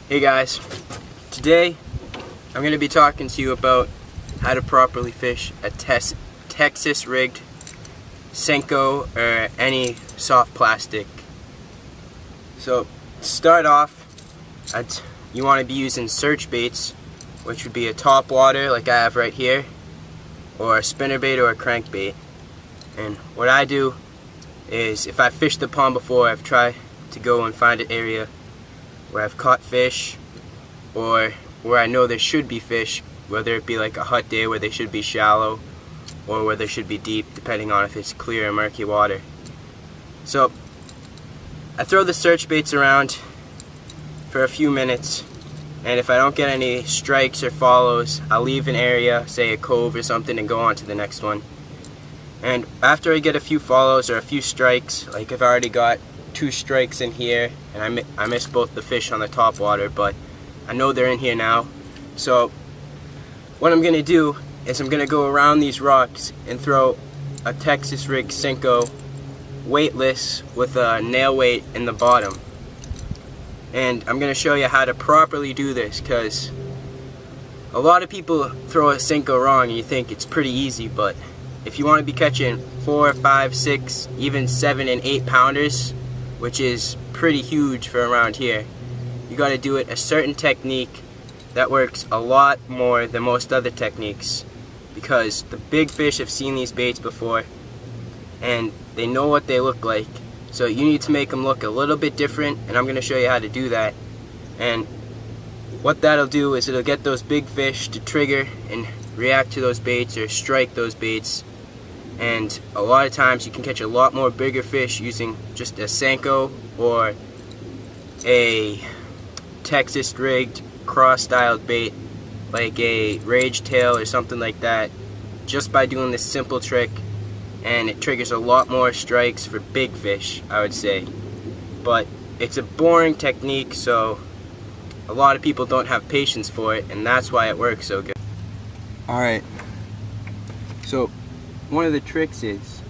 Hey guys, today I'm going to be talking to you about how to properly fish a Texas rigged Senko or any soft plastic. So to start off, you want to be using search baits, which would be a top water like I have right here, or a spinnerbait or a crankbait. And what I do is, if I've fished the pond before, I've tried to go and find an area where I've caught fish, or where I know there should be fish, whether it be like a hot day where they should be shallow or where they should be deep, depending on if it's clear or murky water. So I throw the search baits around for a few minutes, and if I don't get any strikes or follows, I'll leave an area, say a cove or something, and go on to the next one. And after I get a few follows or a few strikes, like I've already got 2 strikes in here, and I missed both the fish on the top water, but I know they're in here now. So what I'm gonna do is I'm gonna go around these rocks and throw a Texas rig Senko weightless with a nail weight in the bottom. And I'm gonna show you how to properly do this, because a lot of people throw a Senko wrong and you think it's pretty easy, but if you want to be catching 4, 5, 6, even 7 and 8 pounders, which is pretty huge for around here, you got to do it a certain technique that works a lot more than most other techniques, because the big fish have seen these baits before and they know what they look like. So you need to make them look a little bit different, and I'm going to show you how to do that. And what that'll do is it'll get those big fish to trigger and react to those baits or strike those baits. And a lot of times you can catch a lot more bigger fish using just a Senko or a Texas rigged cross styled bait like a rage tail or something like that, just by doing this simple trick. And it triggers a lot more strikes for big fish, I would say. But it's a boring technique, so a lot of people don't have patience for it, and that's why it works so good. Alright, so one of the tricks is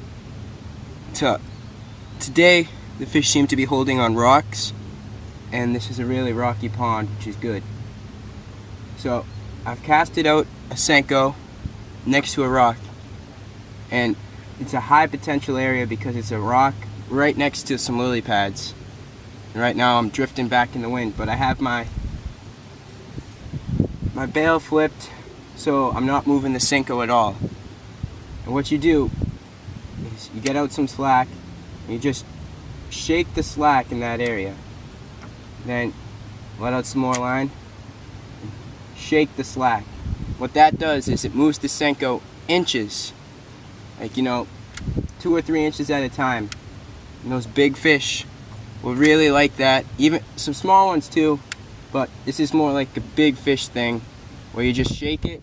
today the fish seem to be holding on rocks, and this is a really rocky pond, which is good. So I've casted out a Senko next to a rock, and it's a high potential area because it's a rock right next to some lily pads. And right now I'm drifting back in the wind, but I have my bail flipped, so I'm not moving the Senko at all. And what you do is you get out some slack, and you just shake the slack in that area. Then let out some more line, shake the slack. What that does is it moves the Senko inches, like, 2 or 3 inches at a time. And those big fish will really like that. Even some small ones too, but this is more like a big fish thing, where you just shake it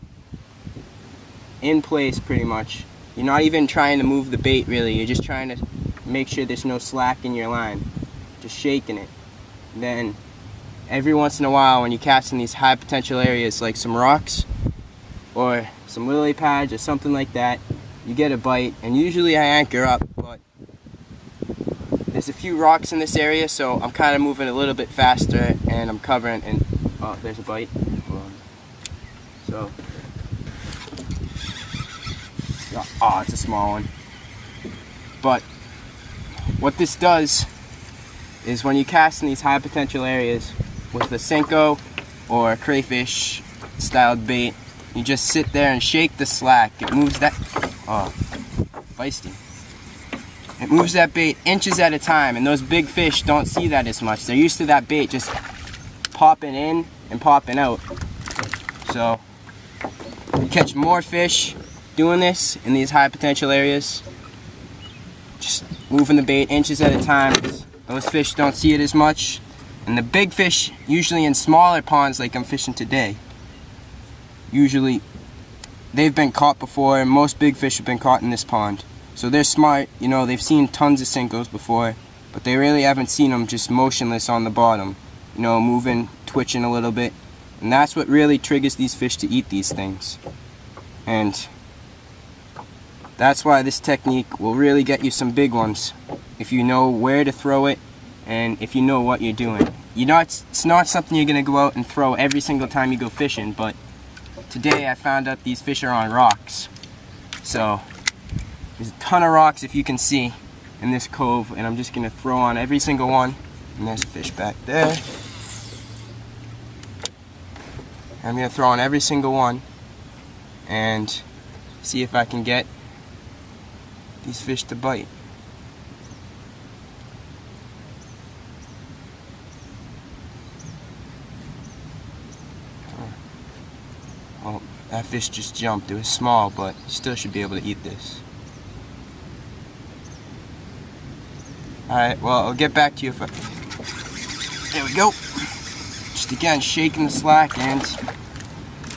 in place pretty much. You're not even trying to move the bait really, you're just trying to make sure there's no slack in your line. Just shaking it. And then every once in a while, when you cast in these high potential areas like some rocks or some lily pads or something like that, you get a bite. And usually I anchor up, but there's a few rocks in this area, so I'm kind of moving a little bit faster and I'm covering, and oh, there's a bite. So oh, it's a small one. But what this does is, when you cast in these high potential areas with a Senko or a crayfish styled bait, you just sit there and shake the slack. It moves that, oh, feisty. It moves that bait inches at a time, and those big fish don't see that as much. They're used to that bait just popping in and popping out. So you catch more fish doing this in these high potential areas, just moving the bait inches at a time. Those fish don't see it as much, and the big fish, usually in smaller ponds like I'm fishing today, usually they've been caught before, and most big fish have been caught in this pond. So they're smart, they've seen tons of Senkos before, but they really haven't seen them just motionless on the bottom, moving, twitching a little bit. And that's what really triggers these fish to eat these things. And that's why this technique will really get you some big ones, if you know where to throw it and if you know what you're doing. it's not something you're gonna go out and throw every single time you go fishing, but today I found out these fish are on rocks. So there's a ton of rocks, if you can see, in this cove, and I'm just gonna throw on every single one. And there's a fish back there. I'm gonna throw on every single one and see if I can get these fish to bite. Well, that fish just jumped. It was small, but you still should be able to eat this. Alright, well, I'll get back to you if I... There we go. Just again, shaking the slack, and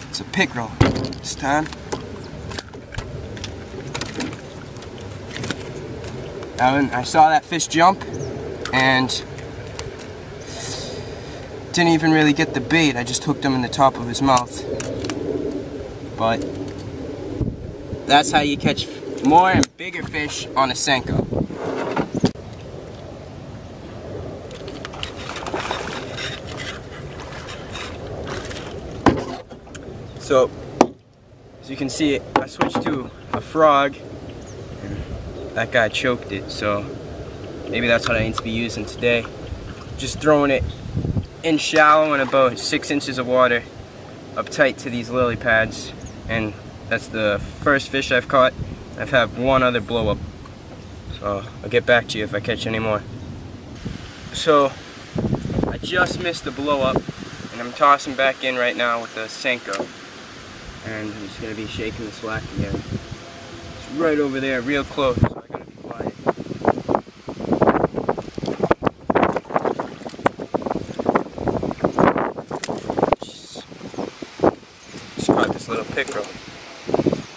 it's a pickerel this time. I saw that fish jump, and didn't even really get the bait. I just hooked him in the top of his mouth. But that's how you catch more and bigger fish on a senko. So, as you can see, I switched to a frog, and that guy choked it, so maybe that's what I need to be using today. Just throwing it in shallow in about 6 inches of water, up tight to these lily pads, and that's the first fish I've caught. I've had one other blow up, so I'll get back to you if I catch any more. So, I just missed the blow up, and I'm tossing back in right now with the senko. And I'm just going to be shaking the slack again. It's right over there, real close, so I gotta be quiet. Just caught this little pickerel.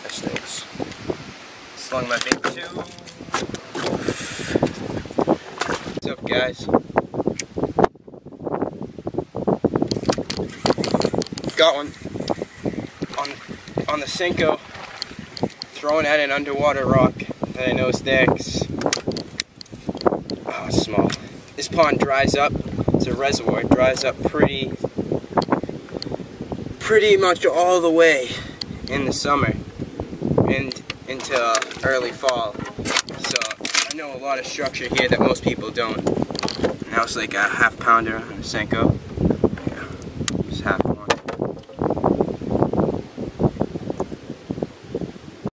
That stinks. Slung my bait too. What's up, guys? Got one. On the senko, throwing at an underwater rock that I know is there. Oh, it's small. This pond dries up. It's a reservoir. It dries up pretty much all the way in the summer and into early fall. So I know a lot of structure here that most people don't. And that was like a half pounder on a senko.